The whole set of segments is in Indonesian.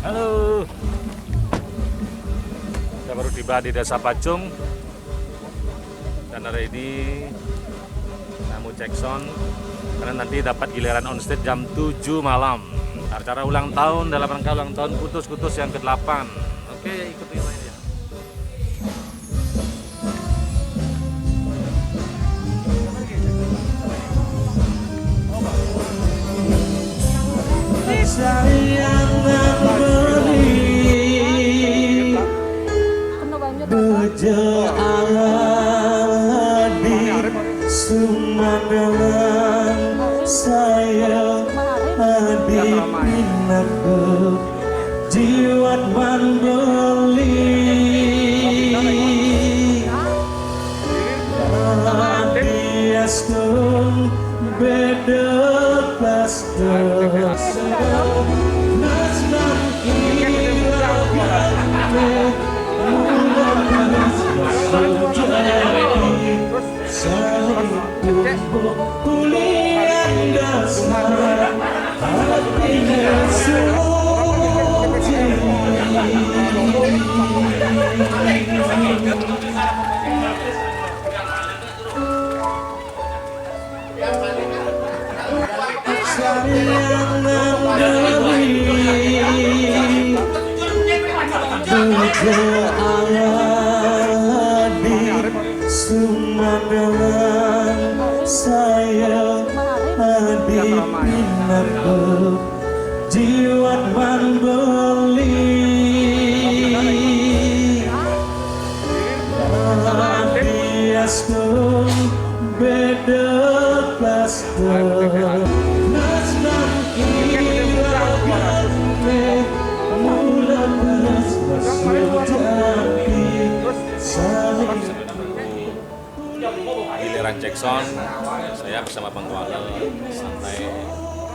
Halo, kita baru tiba di Desa Pacung dan hari ini mau cek sound karena nanti dapat giliran on stage jam 7 malam. Acara ulang tahun dalam rangka ulang tahun Kutus yang ke-8. Oke, ikuti aja. Sayang beri berjalan di Sumandalan saya hadir pinatu jiwat membeli Adiastun beda pastor Sumandalan saya hadir pinatu jiwat membeli Adiastun beda pastor nasnam kirakan mula beras bersujapi saling Giliran cek sound, saya bersama Bang Kuala sampai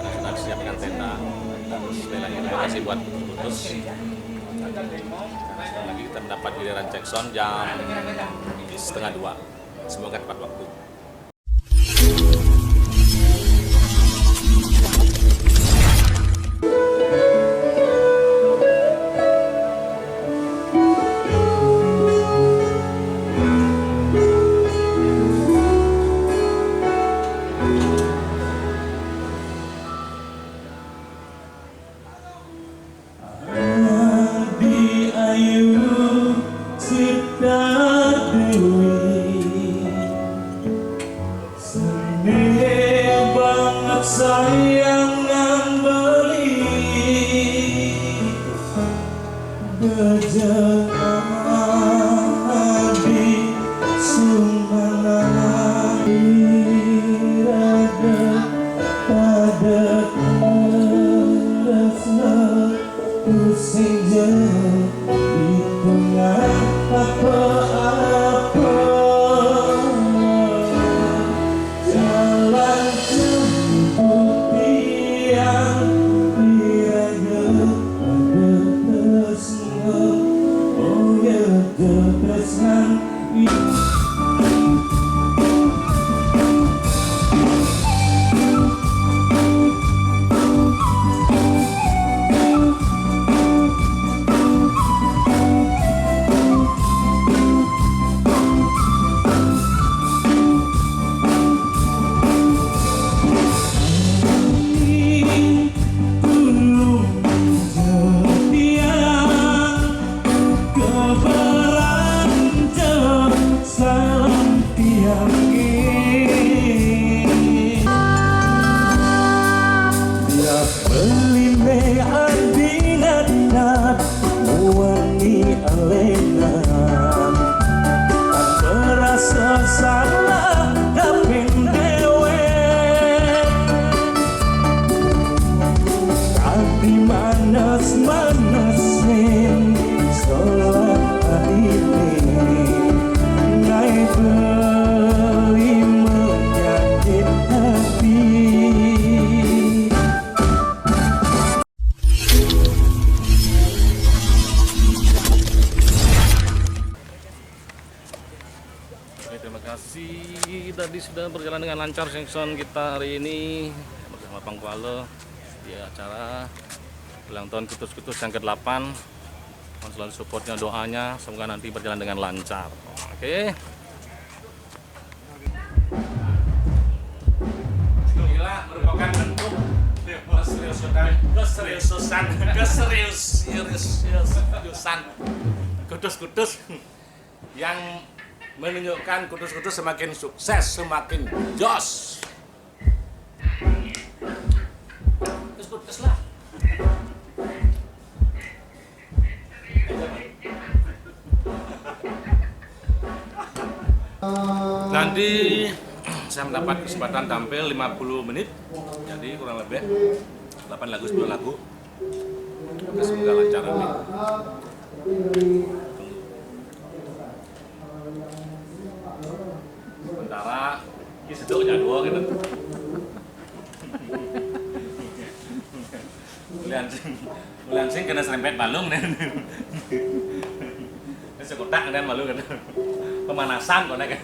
anak-anak siapkan tenda. Sekali lagi terima kasih buat Kutus. Sekali lagi kita mendapat giliran cek sound jam 1:30. Semoga tepat waktu. Sayangan beli berjalan di Sumandalan irada pada kerasnya pusing jauh di tengah apa-apa jalan salah dapin dewe tapi manas-manasin sholat ini naik beli menyakit hati. Terima kasih tadi sudah berjalan dengan lancar section kita hari ini bersama Bang Kuala di acara ulang tahun Kutus-Kutus yang ke-8. Mohon selalu supportnya, doanya, semoga nanti berjalan dengan lancar. Oke. Inilah merupakan bentuk keseriusan Kutus-Kutus yang menunjukkan Kutus-Kutus semakin sukses, semakin jos. Kutus-Kutus lah. Nanti saya mendapat kesempatan tampil 50 menit, jadi kurang lebih 8 lagu, 9 lagu. Semoga lancar nanti. Sementara ini seduk jadwal gitu. Mulian sing kena serempet balung nih. Ini sekotak kan malu kan. Pemanasan kok nek.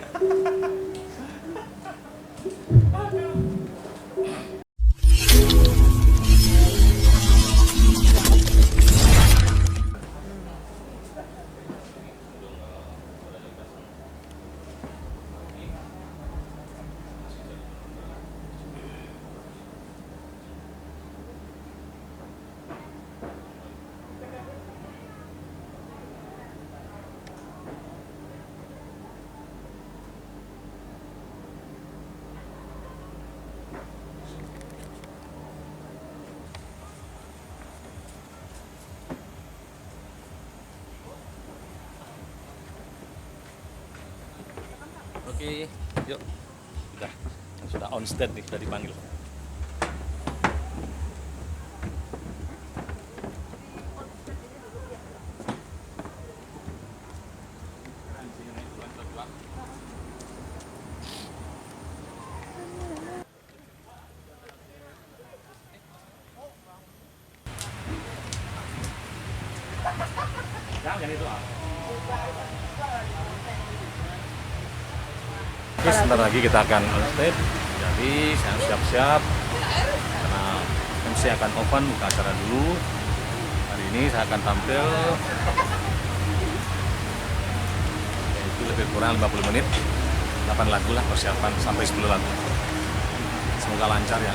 Oke, yuk. Sudah on stage nih, sudah dipanggil. Jangan itu. Oke, sebentar lagi kita akan on stage, jadi saya siap-siap karena MC akan open buka acara dulu. Hari ini saya akan tampil itu lebih kurang 50 menit, 8 lagu lah persiapan sampai 10 lagu. Semoga lancar ya.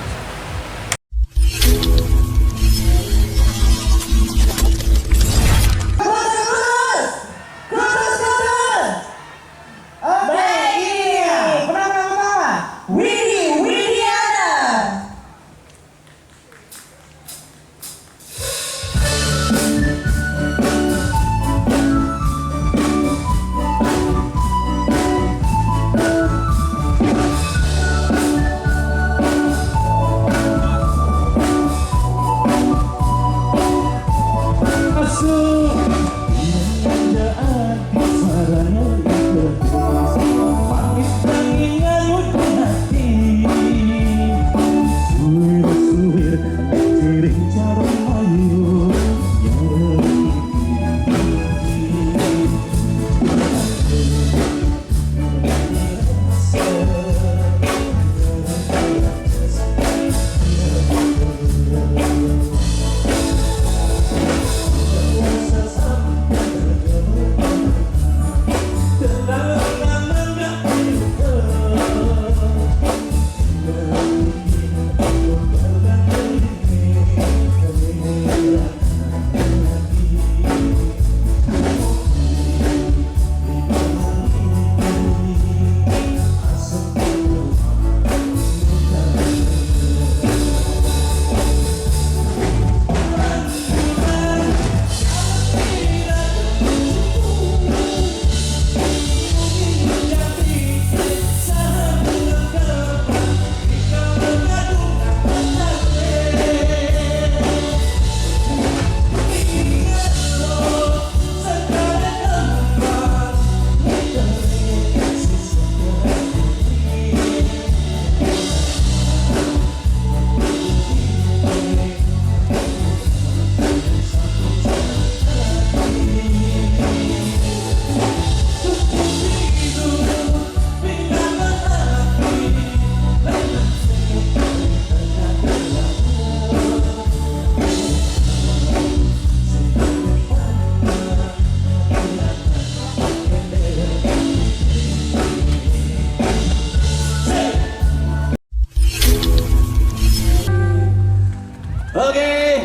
Oke,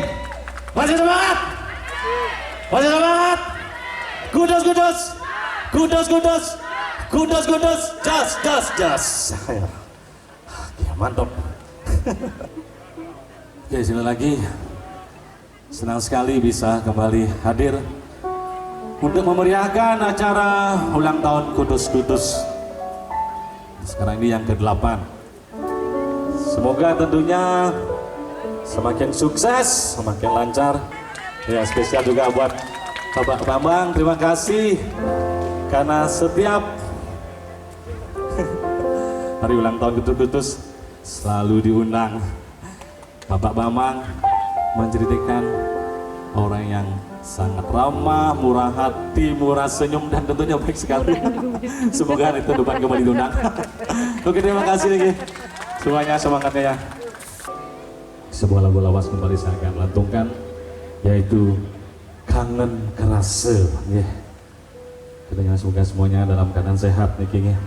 masih semangat, masih semangat. Kudus, kudus, kudus, kudus, kudus, kudus, jas. Ayo. Oke, mantap. Oke, sekali lagi. Senang sekali bisa kembali hadir untuk memeriahkan acara ulang tahun Kudus. Sekarang ini yang ke-8. Semoga tentunya semakin sukses, semakin lancar. Ya, spesial juga buat Bapak Bambang, terima kasih karena setiap hari ulang tahun Kudus selalu diundang. Bapak Bambang menceritakan orang yang sangat ramah, murah hati, murah senyum, dan tentunya baik sekali. Semoga itu depan kembali diundang. Oke, terima kasih lagi semuanya, semangatnya ya. Sebuah lagu lawas kembali saya akan lantunkan, yaitu Kangen Kerasa. Yeah. Tentunya semoga semuanya dalam keadaan sehat nih King ya.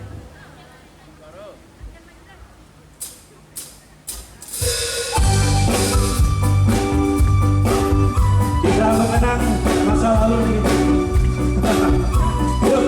Kita mengenang masa lalu nih. Yuk.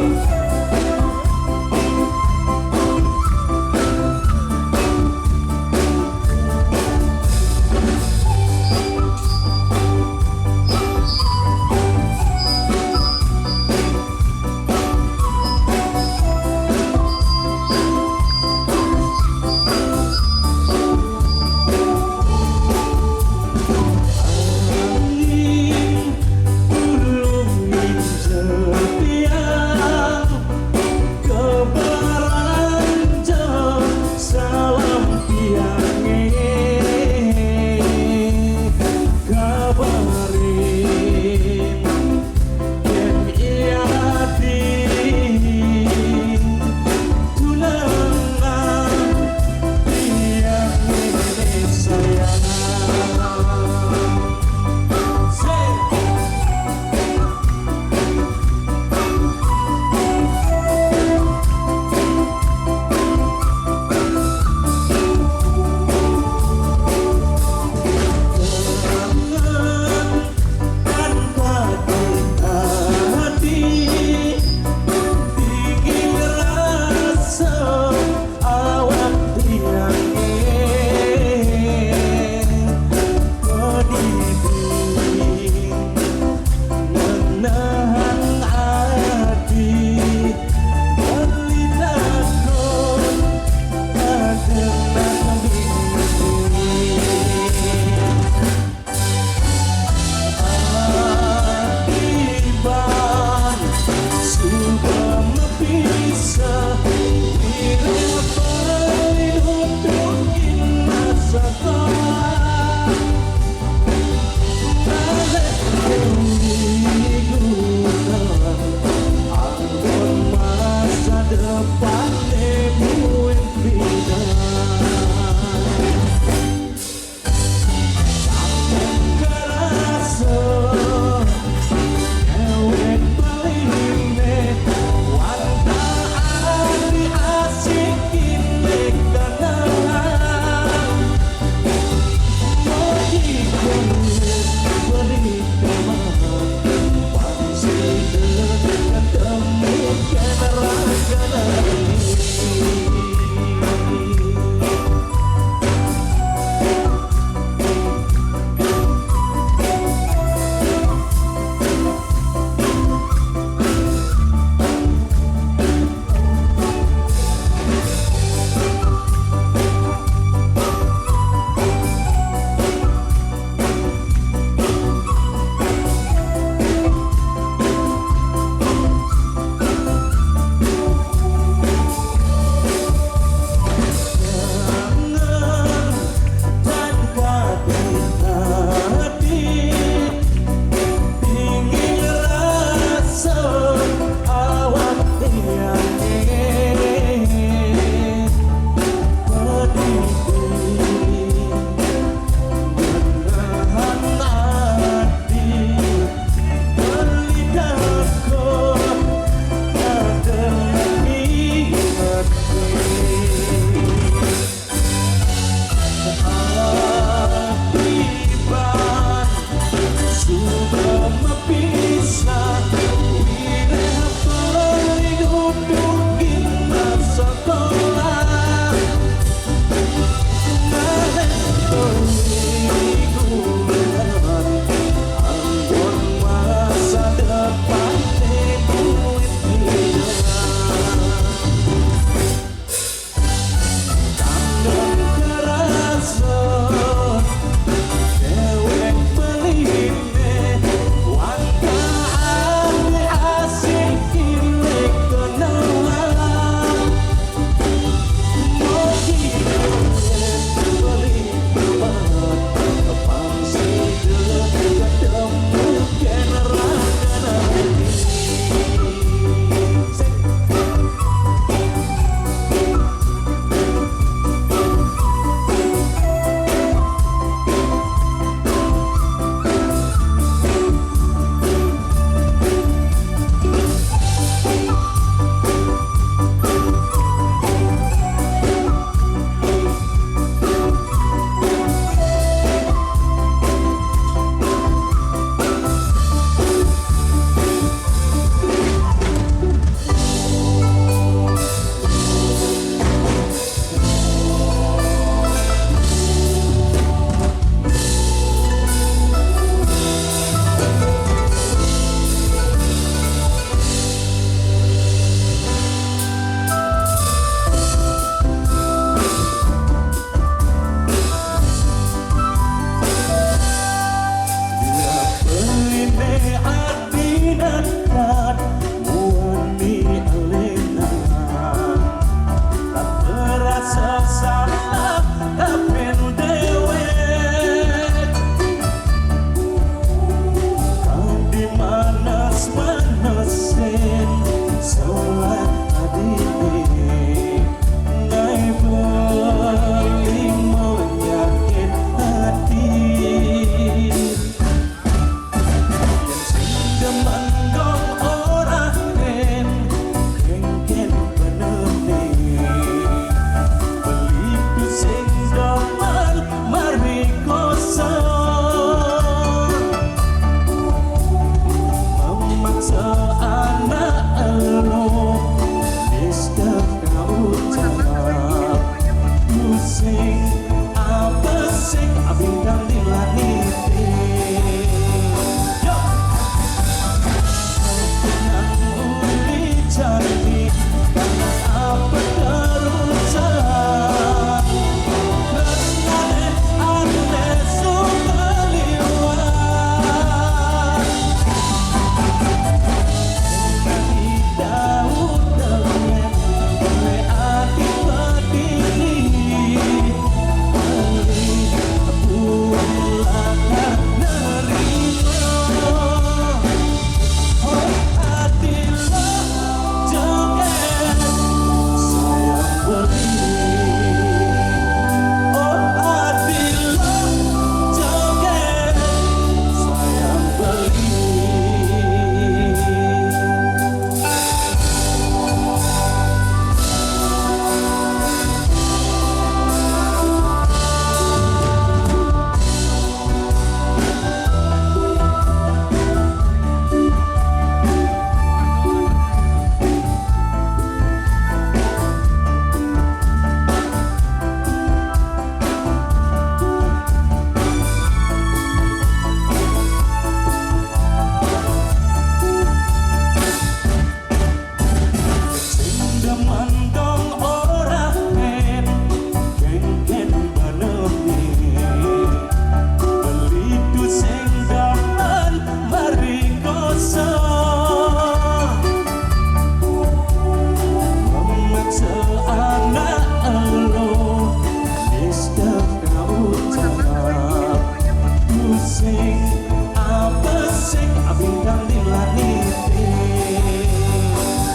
apa sing abingkang dilaniti.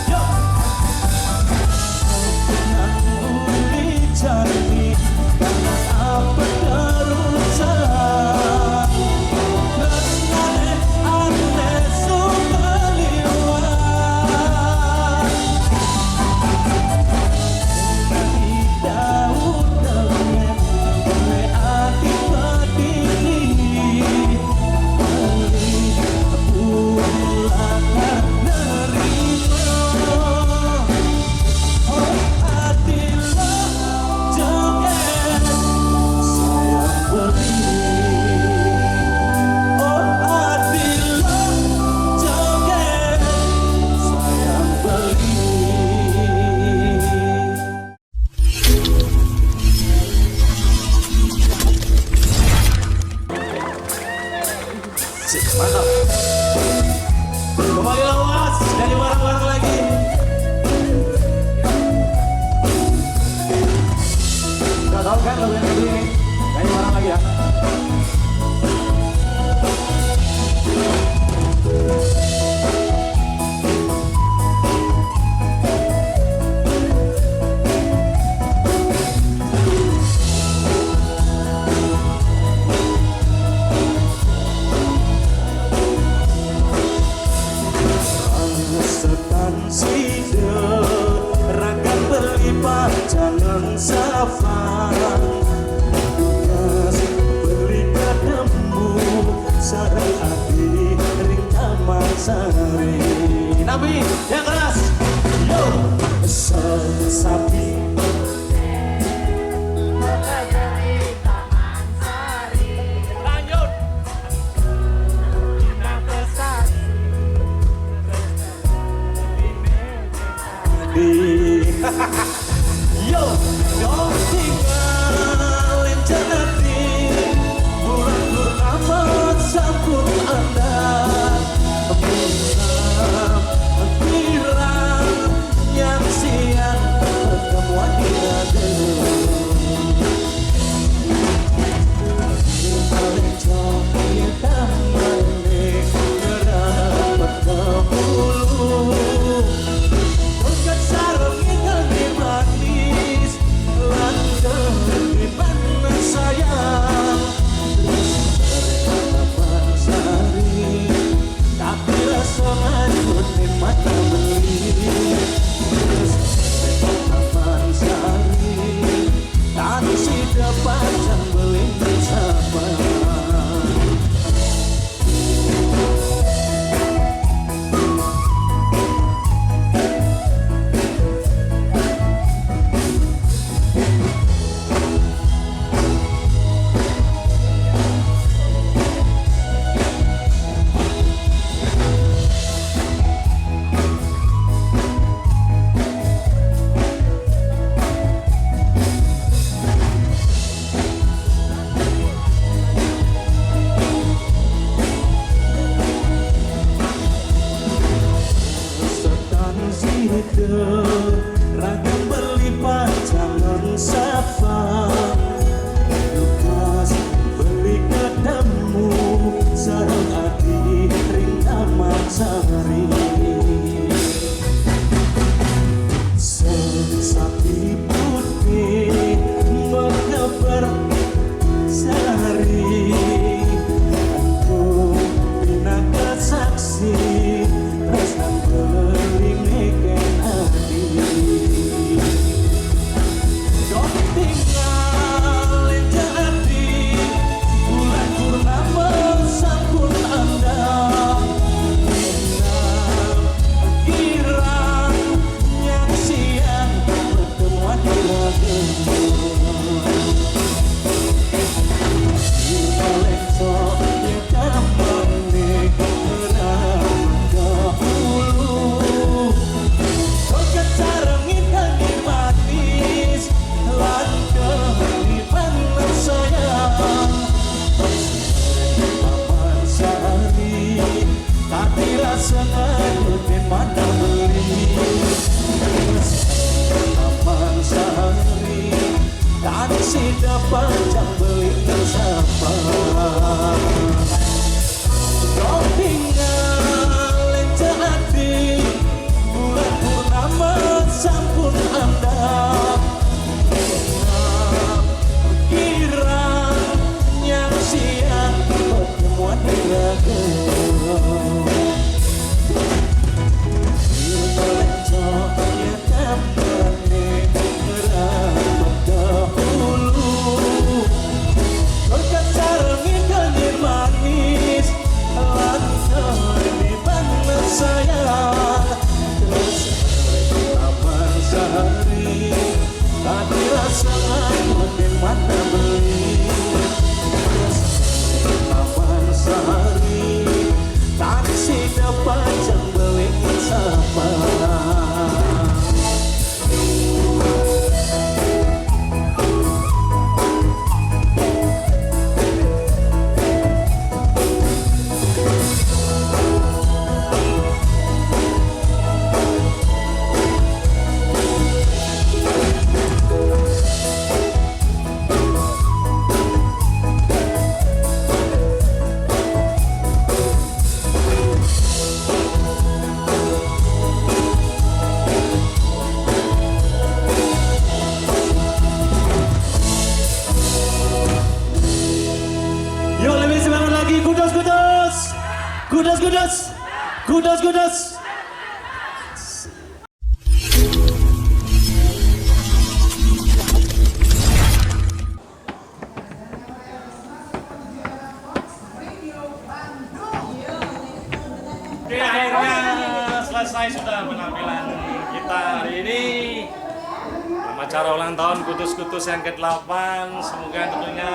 Yo uli janji karena apa terusan tresnane ane sumeliwan nanti daun dengan gue ati pedini pulang nerima oh adilah jangan sayang beli oh adilah jangan sayang beli. Mantap. Kembali lawas dari barang-barang lagi. Gak tau kan lagu yang beli ini? Dari barang lagi ya. Setan sida raga berlipat jangan safan tugas beli kademu sareng ati ring taman sari Nabi yang keras yo sapi lanjut yo dong tinggalin janati bulan purnama sambut anda bulan pirang yang siang pertemuan dirade tinggalin joki tamane gerapat kebulu Bukan sarung ikan di manis Langgeng di mana sayang Harapan sari Tapi rasa ngajut di mata beli Harapan sari Tadi si dapat yang beli bersama ragam berlipat jangan safan lukas beli ketemu sarang ati ring taman sari sapi putih berkabar sari aku binaka saksi resnan beli meken hati dok tinggalin janati bulan purnama sambut anda inam kirang yang siang pertemuan diragam Sida panjang beli bersama Kudos, kudos. Kudos, kudos. Oke, akhirnya selesai sudah penampilan kita hari ini. Dalam acara ulang tahun Kutus-Kutus yang ke-8. Semoga tentunya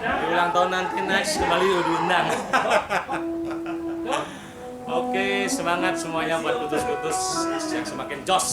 di ulang tahun nanti next kembali diundang. Oke, semangat semuanya buat Kutus-Kutus yang semakin jos.